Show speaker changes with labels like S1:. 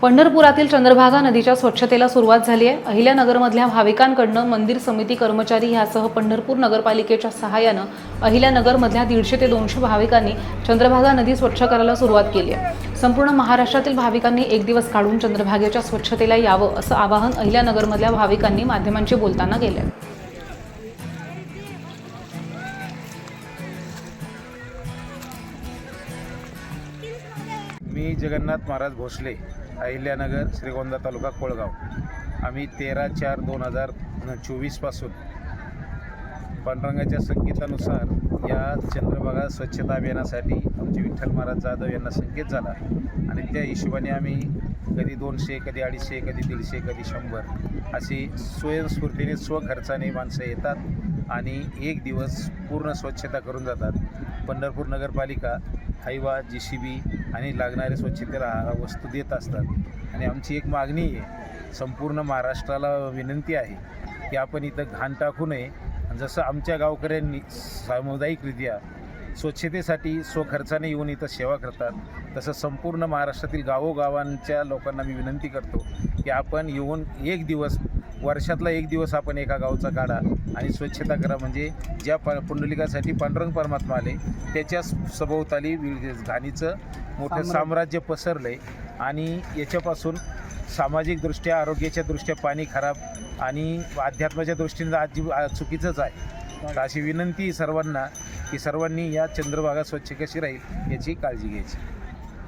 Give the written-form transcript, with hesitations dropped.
S1: पंढरपुरातील चंद्रभागा नदीच्या स्वच्छतेला सुरुवात झाली आहे। अहिल्यानगरमधल्या भाविकांकडून मंदिर समिती कर्मचारी यासह पंढरपूर नगरपालिकेच्या सहाय्याने अहिल्यानगरमधल्या 150 ते 200 भाविकांनी चंद्रभागा नदी स्वच्छ करायला सुरुवात केली आहे। संपूर्ण महाराष्ट्रातील भाविकांनी एक दिवस काढून चंद्रभागेच्या स्वच्छतेला यावं असं आवाहन अहिल्यानगरमधल्या भाविकांनी माध्यमांशी बोलताना केलं।
S2: मी जगन्नाथ महाराज भोसले, अहिल्यानगर, श्रीगोंदा तालुका, कोळगाव। आम्ही 13/4/2024 पासून पांडुरंगाच्या संकेतानुसार या चंद्रभागा स्वच्छता अभियानासाठी आमचे विठ्ठल महाराज जाधव यांना संकेत झाला आणि त्या हिशोबाने आम्ही कधी 200, कधी 250, कधी 150, कधी 100 अशी स्वयंस्फूर्तीने स्वखर्चाने माणसं येतात आणि एक दिवस पूर्ण स्वच्छता करून जातात। पंढरपूर नगरपालिका हायवा, JCB आणि लागणारे स्वच्छतेला वस्तू देत असतात आणि आमची एक मागणी आहे, संपूर्ण महाराष्ट्राला विनंती आहे की आपण इथं घाण टाकू नये। जसं आमच्या गावकऱ्यांनी सामुदायिकरित्या स्वच्छतेसाठी स्वखर्चाने येऊन इथं सेवा करतात, तसं संपूर्ण महाराष्ट्रातील गावोगावांच्या लोकांना मी विनंती करतो की आपण येऊन एक दिवस, वर्षातला एक दिवस आपण एका गावचा काढा आणि स्वच्छता करा। म्हणजे ज्या पुंडलिकासाठी पांडुरंग परमात्मा आले त्याच्या सभोवताली घाणीचं मोठं साम्राज्य पसरलं आहे आणि याच्यापासून सामाजिकदृष्ट्या, आरोग्याच्या दृष्ट्या पाणी खराब आणि अध्यात्माच्या दृष्टीने चुकीचंच आहे। तर अशी विनंती सर्वांना की सर्वांनी या चंद्रभागा स्वच्छ कशी राहील याची काळजी घ्यायची।